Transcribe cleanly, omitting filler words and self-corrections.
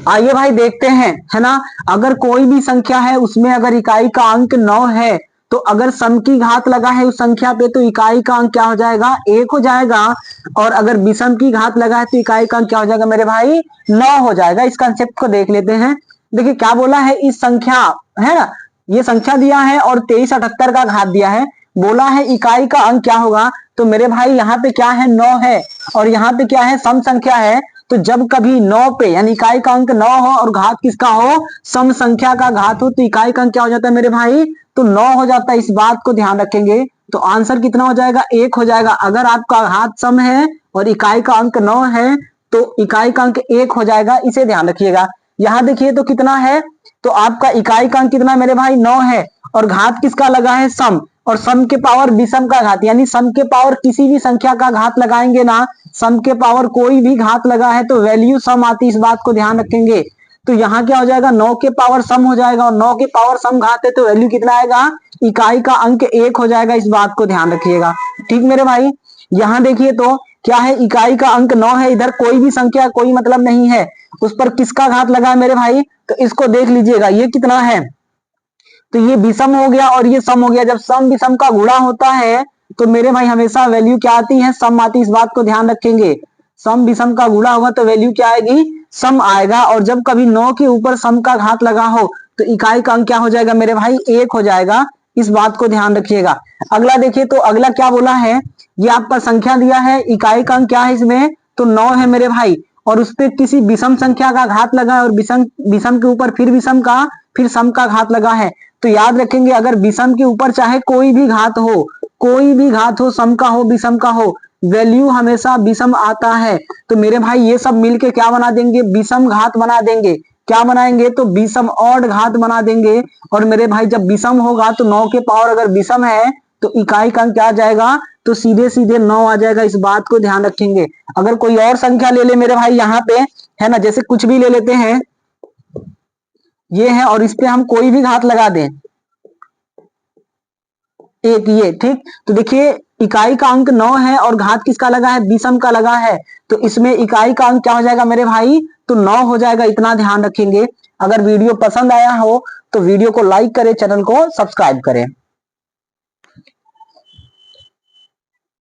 आइए भाई देखते हैं, है ना। अगर कोई भी संख्या है उसमें अगर इकाई का अंक 9 है, तो अगर सम की घात लगा है उस संख्या पे तो इकाई का अंक क्या हो जाएगा, 1 हो जाएगा। और अगर विषम की घात लगा है तो इकाई का अंक क्या हो जाएगा मेरे भाई, 9 हो जाएगा। इस कंसेप्ट को देख लेते हैं। देखिए क्या बोला है, इस संख्या, है ना, ये संख्या दिया है और 2378 का घात दिया है। बोला है इकाई का अंक क्या होगा, तो मेरे भाई यहाँ पे क्या है, 9 है, और यहाँ पे क्या है, सम संख्या है। तो जब कभी 9 पे यानी इकाई का अंक 9 हो और घात किसका हो, सम संख्या का घात हो, तो इकाई का अंक क्या हो जाता है मेरे भाई, तो 9 हो जाता है। इस बात को ध्यान रखेंगे। तो आंसर कितना हो जाएगा, 1 हो जाएगा। अगर आपका घात सम है और इकाई का अंक 9 है तो इकाई का अंक 1 हो जाएगा, इसे ध्यान रखिएगा। यहां देखिए तो कितना है, तो आपका इकाई का अंक कितना मेरे भाई, 9 है, और घात किसका लगा है, सम, और सम के पावर विषम का घात, यानी सम के पावर किसी भी संख्या का घात लगाएंगे ना, सम के पावर कोई भी घात लगा है तो वैल्यू सम आती है, इस बात को ध्यान रखेंगे। तो यहाँ क्या हो जाएगा, 9 के पावर सम हो जाएगा, और 9 के पावर सम घात है तो वैल्यू कितना आएगा, इकाई का अंक 1 हो जाएगा। इस बात को ध्यान रखिएगा, ठीक मेरे भाई। यहाँ देखिए तो क्या है, इकाई का अंक 9 है, इधर कोई भी संख्या कोई मतलब नहीं है, उस पर किसका घात लगा है मेरे भाई, तो इसको देख लीजिएगा, ये कितना है, तो ये विषम हो गया और ये सम हो गया। जब सम विषम का गुणा होता है तो मेरे भाई हमेशा वैल्यू क्या आती है, सम आती है, इस बात को ध्यान रखेंगे। सम विषम का गुणा होगा तो वैल्यू क्या आएगी, सम आएगा। और जब कभी 9 के ऊपर सम का घात लगा हो तो इकाई का अंक क्या हो जाएगा मेरे भाई, 1 हो जाएगा। इस बात को ध्यान रखिएगा। अगला देखिए तो अगला क्या बोला है, ये आपका संख्या दिया है, इकाई का अंक क्या है इसमें, तो 9 है मेरे भाई, और उस पर किसी विषम संख्या का घात लगा है और विषम विषम के ऊपर फिर विषम का फिर सम का घात लगा है। तो याद रखेंगे अगर विषम के ऊपर चाहे कोई भी घात हो, कोई भी घात हो, सम का हो विषम का हो, वैल्यू हमेशा विषम आता है। तो मेरे भाई ये सब मिलके क्या बना देंगे, विषम घात बना देंगे। क्या बनाएंगे, तो विषम और घात बना देंगे। और मेरे भाई जब विषम होगा तो 9 के पावर अगर विषम है तो इकाई का अंक क्या आ जाएगा, तो सीधे सीधे 9 आ जाएगा। इस बात को ध्यान रखेंगे। अगर कोई और संख्या ले ले मेरे भाई यहाँ पे, है ना, जैसे कुछ भी ले लेते हैं, ये है, और इस पे हम कोई भी घात लगा दें, एक ये, ठीक। तो देखिए इकाई का अंक 9 है और घात किसका लगा है, विषम का लगा है, तो इसमें इकाई का अंक क्या हो जाएगा मेरे भाई, तो 9 हो जाएगा। इतना ध्यान रखेंगे। अगर वीडियो पसंद आया हो तो वीडियो को लाइक करें, चैनल को सब्सक्राइब करें।